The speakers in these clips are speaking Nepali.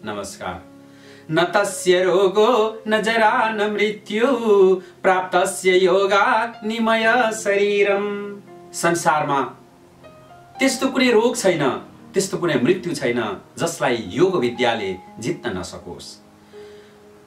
नमस्कार। न तस्य रोगो न जरा न मृत्यु प्राप्तस्य योगा निमय शरीरम। संसारमा त्यस्तो कुनै रोग छैन, त्यस्तो कुनै मृत्यु छैन जसलाई योग विद्याले जित्न नसकोस्।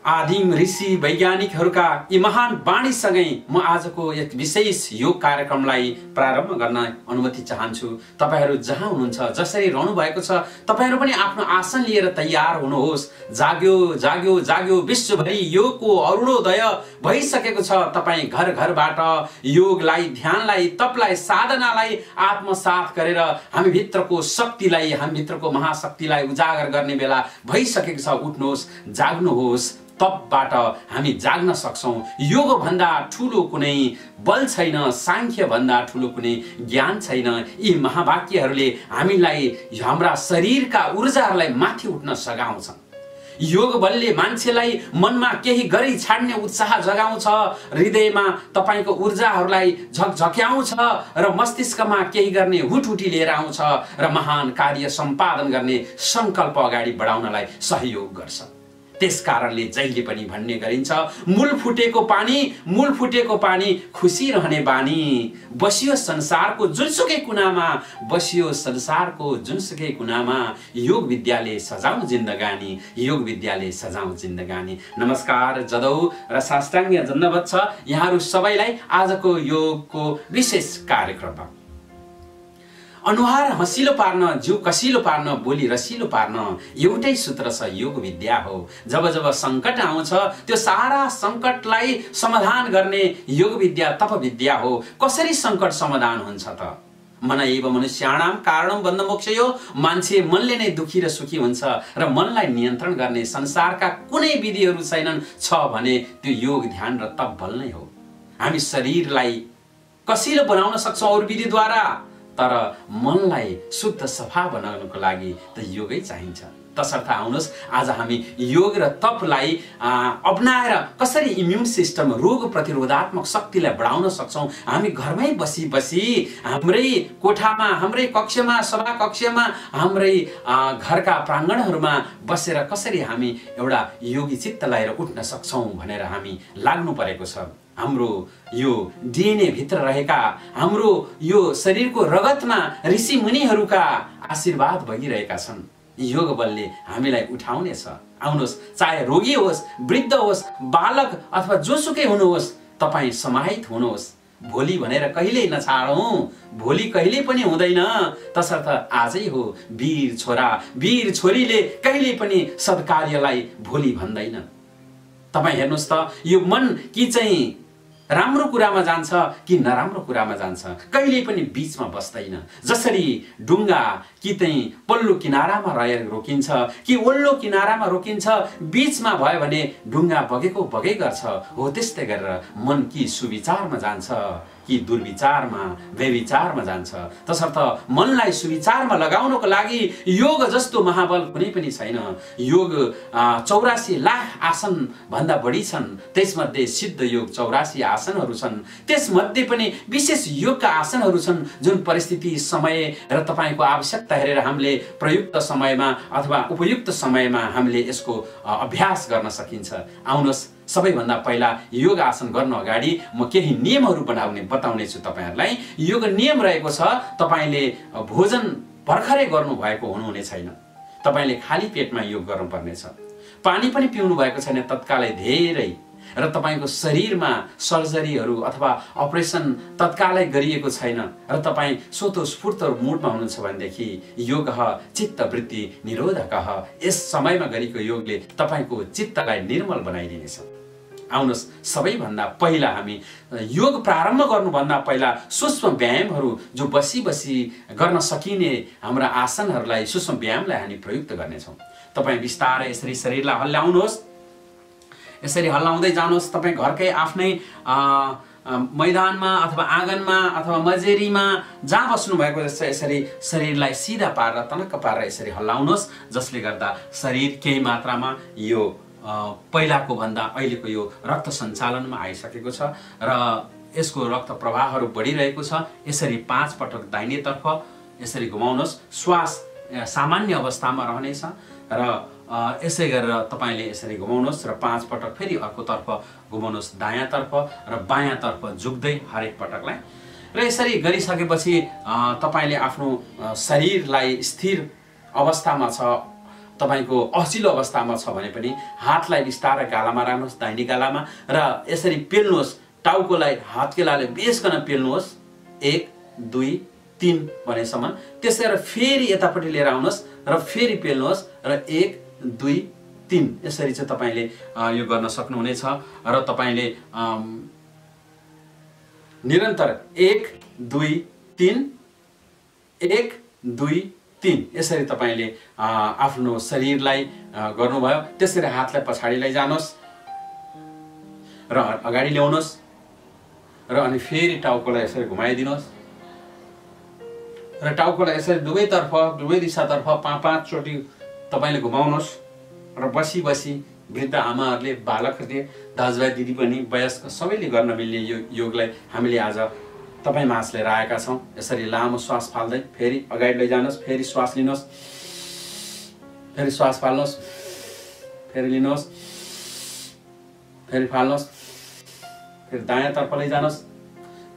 आदिम ऋषि वैज्ञानिकहरूका यी महान वाणीसँगै म आजको एक विशेष योग कार्यक्रमलाई प्रारम्भ गर्न अनुमति चाहन्छु। तपाईहरू जहाँ हुनुहुन्छ, जसरी रहनु भएको छ, तपाईहरू पनि आफ्नो आसन लिएर तयार हुनुहोस्। जाग्यो जाग्यो जाग्यो, विश्वभरि योगको अरुणोदय भइसकेको छ। तपाईँ घर घरबाट योगलाई, ध्यानलाई, तपलाई, साधनालाई आत्मसात गरेर हामी भित्रको शक्तिलाई, हामी भित्रको महाशक्तिलाई उजागर गर्ने बेला भइसकेको छ। उठ्नुहोस्, जाग्नुहोस्। तपबाट हामी जाग्न सक्छौं। योग भन्दा ठूलो कुनै बल छैन, सांख्य भन्दा ठूलो कुनै ज्ञान छैन। यी महावाक्यहरूले हामीलाई हाम्रा शरीरका ऊर्जाहरूलाई माथि उठ्न सघाउँछन्। योग बलले मान्छेलाई मनमा केही गरी छाड्ने उत्साह जगाउँछ, हृदयमा तपाईको ऊर्जाहरूलाई झकझक्याउँछ र मस्तिष्कमा केही गर्ने हुटहुटी लिएर आउँछ र महान कार्य सम्पादन गर्ने संकल्प अगाडि बढाउनलाई सहयोग गर्छ। त्यसकारणले जहिले पनि भन्ने गरिन्छ, मूल फुटेको पानी खुसी रहने बानी। बसियो संसारको जुनसुकै कुनामा, बसियो संसारको जुनसुकै कुनामा, योग विद्याले सजाऊ जिन्दगानी, योग विद्याले सजाऊ जिन्दगानी। नमस्कार, जदौ र साष्टाङ्ग दण्डवत छ यहाँहरू सबैलाई आजको योगको विशेष कार्यक्रममा। अनुहार हँसिलो पार्न, जिउ कसिलो पार्न, बोली रसिलो पार्न एउटै सूत्र छ, योग विद्या हो। जब जब संकट आउँछ त्यो सारा संकटलाई समाधान गर्ने योग विद्या, तप विद्या हो। कसरी संकट समाधान हुन्छ त? मन एव मनुष्याणां कारणं बन्धमोक्षयो। मान्छे मनले नै दुखी र सुखी हुन्छ र मनलाई नियन्त्रण गर्ने संसारका कुनै विधिहरू छैनन्। छ भने त्यो योग, ध्यान र तप बल नै हो। हामी शरीरलाई कसिलो बनाउन सक्छौं अरू विधिद्वारा, तर मनलाई शुद्ध सफा बनाउनको लागि त योगै चाहिन्छ। तसर्थ आउनुहोस् आज हामी योग र तपलाई अपनाएर कसरी इम्युन सिस्टम, रोग प्रतिरोधात्मक शक्तिलाई बढाउन सक्छौं। हामी घरमै बसी हाम्रै कोठामा, हाम्रै कक्षमा, सभा कक्षमा, हाम्रै घरका प्राङ्गणहरूमा बसेर कसरी हामी एउटा योगी चित्त लिएर उठ्न सक्छौं भनेर हामी लाग्नु परेको छ। हाम्रो यो डीएनए भित्र रहेका, हाम्रो यो शरीरको रगतमा ऋषि मुनिहरूका आशीर्वाद बगिरहेका छन्। योग बलले हामीलाई उठाउनेछ। आउनुहोस्, चाहे रोगी होस्, वृद्ध होस्, बालक अथवा जोसुकै हुनुहोस्, तपाईँ समाहित हुनुहोस्। भोलि भनेर कहिल्यै नछाडौं, भोलि कहिल्यै पनि हुँदैन। तसर्थ आजै हो। वीर छोरा, वीर छोरीले कहिल्यै पनि सद्कार्यलाई भोलि भन्दैन। तपाईँ हेर्नुहोस् त, यो मन कि चाहिँ राम्रो कुरामा जान्छ कि नराम्रो कुरामा जान्छ, कहिल्यै पनि बीचमा बस्दैन। जसरी डुङ्गा कि चाहिँ पल्लो किनारामा रहेर रोकिन्छ कि ओल्लो किनारामा रोकिन्छ, बीचमा भयो भने डुङ्गा बगेको बगै गर्छ। हो त्यस्तै गरेर मन कि सुविचारमा जान्छ कि दुर्विचारमा, व्यभिचारमा जान्छ। तसर्थ मनलाई सुविचारमा लगाउनको लागि योग जस्तो महाबल कुनै पनि छैन। योग 84 लाख आसन भन्दा बढी छन्। त्यसमध्ये सिद्ध योग 84 आसनहरू छन्। त्यसमध्ये पनि विशेष योगका आसनहरू छन् जुन परिस्थिति, समय र तपाईको आवश्यकता हेरेर हामीले प्रयुक्त समयमा अथवा उपयुक्त समयमा हामीले यसको अभ्यास गर्न सकिन्छ। आउनुहोस्, सबैभन्दा पहिला योग आसन गर्न अगाडि म केही नियमहरू बताउने छु तपाईहरुलाई। योग नियम रहेको छ, तपाईले भोजन भर्खरै गर्नु भएको हुनुहुने छैन। तपाईले खाली पेटमा योग गर्नुपर्ने छ। पानी पनि पिउनु भएको छैन तत्कालै धेरै, र तपाईको शरीरमा सर्जरीहरू अथवा अपरेसन तत्कालै गरिएको छैन र तपाईं स्वतःस्फूर्त मुडमा हुनुहुन्छ भनेदेखि योग चित्त वृत्ति निरोधकः, यस समयमा गरेको योगले तपाईको चित्तलाई निर्मल बनाइदिनेछ। आउनुहोस्, सबैभन्दा पहिला हामी योग प्रारम्भ गर्नुभन्दा पहिला सूक्ष्म व्यायामहरू जो बसी गर्न सकिने हाम्रा आसनहरूलाई, सूक्ष्म व्यायामलाई हामी प्रयुक्त गर्नेछौँ। तपाईँ बिस्तारै यसरी शरीरलाई हल्लाउनुहोस्। यसरी हल्लाउँदै जानुहोस्। तपाईँ घरकै आफ्नै मैदानमा अथवा आँगनमा अथवा मजेरीमा जहाँ बस्नु भएको यसरी शरीरलाई सिधा पारेर, तनक्क पारेर यसरी हल्लाउनुहोस्, जसले गर्दा शरीर केही मात्रामा यो पहिलाको भन्दा अहिलेको यो रक्त सञ्चालनमा आइसकेको छ र यसको रक्त प्रवाहहरू बढिरहेको छ। यसरी 5 पटक दाहिनेतर्फ यसरी घुमाउनुहोस्। श्वास सामान्य अवस्थामा रहनेछ। र यसै गरेर तपाईँले यसरी घुमाउनुहोस् र 5 पटक फेरि अर्कोतर्फ घुमाउनुहोस् दायाँतर्फ र बायाँतर्फ झुक्दै हरेक पटकलाई। र यसरी गरिसकेपछि तपाईँले आफ्नो शरीरलाई स्थिर अवस्थामा छ, तपाईको असिलो अवस्थामा छ भने पनि हातलाई बिस्तारै गालामा राख्नुहोस्, दाहिने गालामा, र यसरी पेल्नुहोस्। टाउकोलाई हातकेलाले बेसकन पेल्नुहोस् 1 2 3 भनेसम्म। त्यसै गरेर फेरि यतापट्टि लिएर आउनुहोस् र फेरि पेल्नुहोस् र 1 2 3 यसरी चाहिँ तपाईले यो गर्न सक्नुहुनेछ। र तपाईले निरन्तर 1 2 3 1 2 3 यसरी तपाईले आफ्नो शरीरलाई गर्नुभयो। त्यसरी हातलाई पछाडि लैजानुहोस् र अगाडि ल्याउनुहोस् र अनि फेरि टाउकोलाई यसरी घुमाइदिनुहोस् र टाउकोलाई यसरी दुवैतर्फ दुवै दिशातर्फ 5 चोटि तपाईले घुमाउनुहोस् र बसी बसी वृद्ध आमाहरूले, बालकहरूले, दाजुभाइ दिदी पनि वयस्क सबैले गर्न मिल्ने यो योगलाई हामीले आज तपाईँ माझ लिएर आएका छौँ। यसरी लामो श्वास फाल्दै फेरि अगाडि लैजानुहोस्, फेरि श्वास लिनुहोस्, फेरि श्वास फाल्नुहोस्, फेरि लिनुहोस्, फेरि फाल्नुहोस्, फेरि दायाँतर्फ लैजानुहोस्,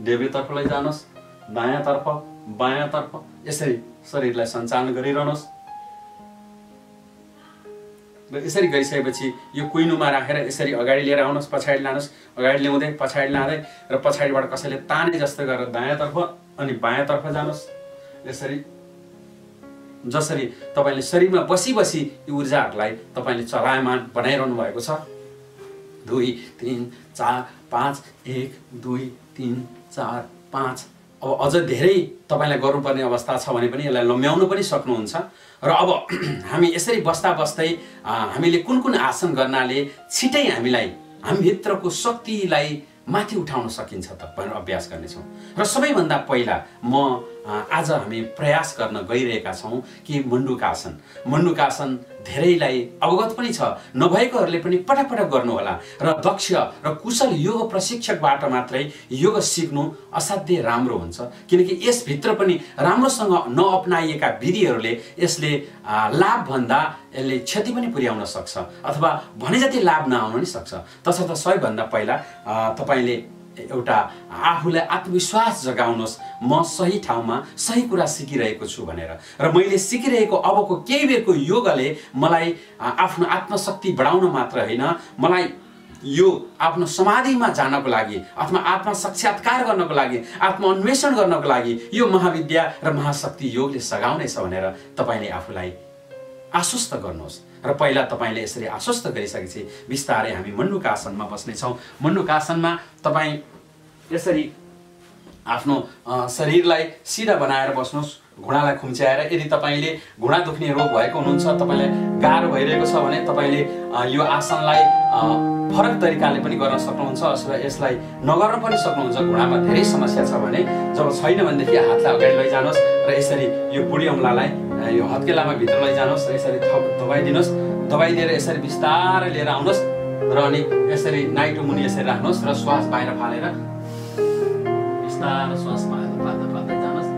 देब्रेतर्फ लैजानुहोस्, दायाँतर्फ बायाँतर्फ यसरी शरीरलाई सञ्चालन गरिरहनुहोस्। र यसरी गरिसकेपछि यो कुइनुमा राखेर यसरी अगाडि लिएर आउनुहोस्, पछाडि लानुहोस्, अगाडि ल्याउँदै पछाडि लाँदै र पछाडिबाट कसैले ताने जस्तो गरेर दायाँतर्फ अनि बायाँतर्फ जानुहोस्। यसरी जसरी तपाईले शरीरमा बसी बसी यो ऊर्जाहरूलाई तपाईले चलायमान बनाइरहनु भएको छ। 2 3 4 5 1 2 3 4 5 अब अझ धेरै तपाईलाई गर्नुपर्ने अवस्था छ भने पनि यसलाई लम्ब्याउनु पनि सक्नुहुन्छ। र अब हामी यसरी बस्दा बस्दै हामीले कुन कुन आसन गर्नाले छिटै हामी भित्रको शक्तिलाई माथि उठाउन सकिन्छ त भनेर अभ्यास गर्नेछौँ। र सबैभन्दा पहिला आज हामी प्रयास गर्न गइरहेका छौँ कि मण्डुकासन। मण्डुकासन धेरैलाई अवगत पनि छ, नभएकोहरूले पनि पटक पटक गर्नुहोला। र दक्ष र कुशल योग प्रशिक्षकबाट मात्रै योग सिक्नु असाध्यै राम्रो हुन्छ, किनकि यसभित्र पनि राम्रोसँग नअपनाइएका विधिहरूले यसले लाभ भन्दा यसले क्षति पनि पुर्याउन सक्छ अथवा भने जति लाभ नआउन पनि सक्छ। तसर्थ सबैभन्दा पहिला तपाईले एउटा आफूलाई आत्मविश्वास जगाउनुहोस्, म सही ठाउँमा सही कुरा सिकिरहेको छु भनेर। र मैले सिकिरहेको अबको केही बेरको योगले मलाई आफ्नो आत्मशक्ति बढाउन मात्र होइन, मलाई यो आफ्नो समाधिमा जानको लागि अथवा आत्म साक्षात्कार गर्नको लागि, आत्मअन्वेषण गर्नको लागि यो महाविद्या र महाशक्ति योगले सघाउनेछ भनेर तपाईले आफूलाई आश्वस्त गर्नुहोस्। र पहिला तपाईले यसरी आश्वस्त गरिसकेपछि बिस्तारै हामी मण्डुकासनमा बस्नेछौँ। मण्डुकासनमा तपाईँ यसरी आफ्नो शरीरलाई सिधा बनाएर बस्नुहोस्, घुँडालाई खुम्च्याएर। यदि तपाईले घुँडा दुख्ने रोग भएको हुनुहुन्छ, तपाईलाई गाह्रो भइरहेको छ भने तपाईले यो आसनलाई फरक तरिकाले पनि गर्न सक्नुहुन्छ अथवा यसलाई नगर्न पनि सक्नुहुन्छ। घुँडामा धेरै समस्या छ भने, जब छैन भनेदेखि हातलाई अगाडि लैजानुहोस् र यसरी यो बुढी औँलालाई यो हत्केलामा भित्र लैजानुहोस् र यसरी दबाई दिनुहोस्। दबाई दिएर यसरी बिस्तारै लिएर आउनुहोस् र अनि यसरी नाइटो मुनि यसरी राख्नुहोस् र श्वास बाहिर फालेर बिस्तारै श्वास फाल्दै जानुहोस्।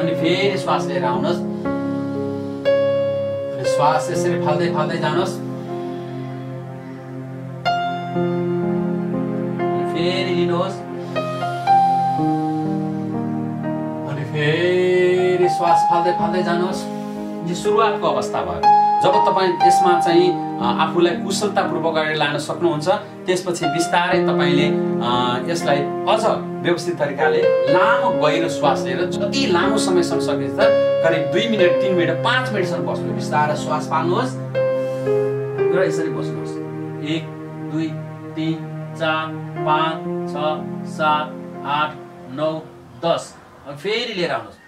अनि फेरि श्वास लिएर आउनुहोस्, अनि श्वास यसरी फाल्दै फाल्दै जानुहोस्। फेरि लिनुहोस् अनि फेरि श्वास फाल्दै फाल्दै जानुहोस्। यो सुरुवातको अवस्था भयो। जब तपाईँ यसमा चाहिँ आफूलाई कुशलतापूर्वक अगाडि लान सक्नुहुन्छ, त्यसपछि बिस्तारै तपाईँले यसलाई अझ व्यवस्थित तरिकाले लामो गहिरो श्वास लिएर जति लामो समयसम्म सकिन्छ करिब 2 मिनट 3 मिनट 5 मिनटसम्म बस्नु। बिस्तारै श्वास पाल्नुहोस् र यसरी बस्नुहोस्। 1 2 3 4 5 6 7 8 9 10 अब फेरि लिएर आउनुहोस्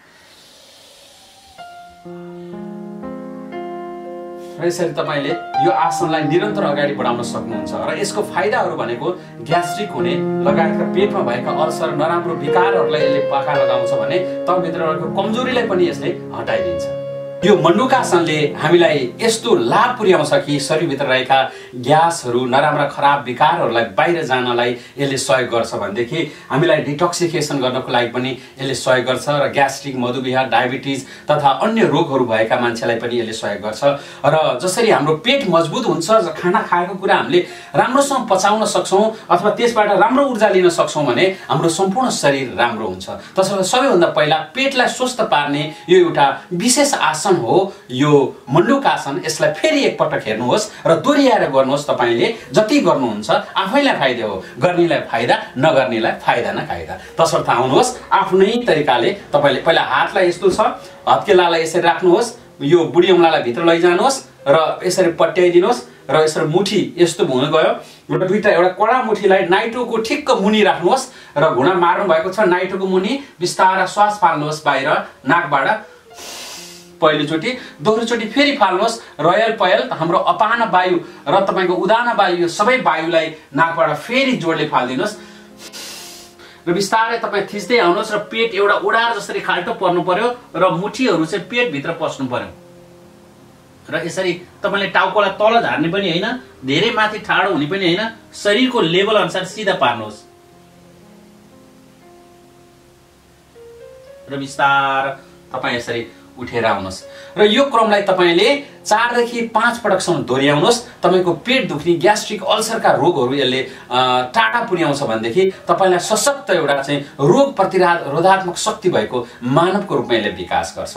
र यसरी तपाईले यो आसनलाई निरन्तर अगाडि बढाउन सक्नुहुन्छ। र यसको फाइदाहरू भनेको ग्यास्ट्रिक हुने लगायतका पेटमा भएका अल्सर, नराम्रो विकारहरूलाई यसले पाखा लगाउँछ भने तभित्रको कमजोरीलाई पनि यसले हटाइदिन्छ। यो मण्डुकासनले हामीलाई यस्तो लाभ पुर्याउँछ कि शरीरभित्र रहेका ग्यासहरू, नराम्रा खराब विकारहरूलाई बाहिर जानलाई यसले सहयोग गर्छ भनेदेखि हामीलाई डिटोक्सिफिकेसन गर्नको लागि पनि यसले सहयोग गर्छ र ग्यास्ट्रिक, मधुमेह, डायबिटिज तथा अन्य रोगहरू भएका मान्छेलाई पनि यसले सहयोग गर्छ। र जसरी हाम्रो पेट मजबुत हुन्छ, खाना खाएको कुरा हामीले राम्रोसँग पचाउन सक्छौँ अथवा त्यसबाट राम्रो ऊर्जा लिन सक्छौँ भने हाम्रो सम्पूर्ण शरीर राम्रो हुन्छ। त्यसैले सबैभन्दा पहिला पेटलाई स्वस्थ पार्ने यो एउटा विशेष आसन हो यो मण्डुकासन। यसलाई फेरि एकपटक हेर्नुहोस् र दोहोऱ्याएर गर्नुहोस्। तपाईले जति गर्नुहुन्छ आफैलाई फाइदा हो, गर्नेलाई फाइदा, नगर्नेलाई फाइदा न फाइदा। तसर्थ आउनुहोस् आफ्नै तरिकाले तपाईले पहिला हातलाई यस्तो छ, हत्केलालाई यसरी राख्नुहोस्, यो बुढी औँलालाई भित्र लैजानुहोस् र यसरी पट्याइदिनुहोस् र यसरी मुठी यस्तो हुन गयो। एउटा कडा मुठीलाई नाइटोको ठिक्क मुनि राख्नुहोस् र घुँडा मार्नु भएको छ, नाइटोको मुनि बिस्तारै श्वास फाल्नुहोस् बाहिर नाकबाट पहिलोचोटि, दोस्रोचोटि फेरि फाल्नुहोस्। रयल पयल हाम्रो अपान वायु र तपाईको उदान वायु, यो सबै वायुलाई नाकबाट फेरि जोडले फाल्दिनुहोस् र बिस्तारै तपाईँ थिच्दै आउनुहोस् र पेट एउटा ओडार जसरी खाल्टो पर्नु पर्यो र मुठीहरू चाहिँ पेटभित्र पस्नु पर्यो। र यसरी तपाईँले टाउकोलाई तल झार्ने पनि होइन, धेरै माथि ठाडो हुने पनि होइन, शरीरको लेभल अनुसार सिधा पार्नुहोस् र बिस्तारै तपाईँ यसरी उठेर आउनुहोस् र यो क्रमलाई तपाईले 4 देखि 5 पटकसम्म दोहोऱ्याउनुहोस्। तपाईको पेट दुख्ने, ग्यास्ट्रिक, अल्सरका रोगहरू यसले टाढा पुर्याउँछ भनेदेखि तपाईलाई सशक्त एउटा चाहिँ रोग प्रतिरोधात्मक शक्ति भएको मानवको रूपमा यसले विकास गर्छ।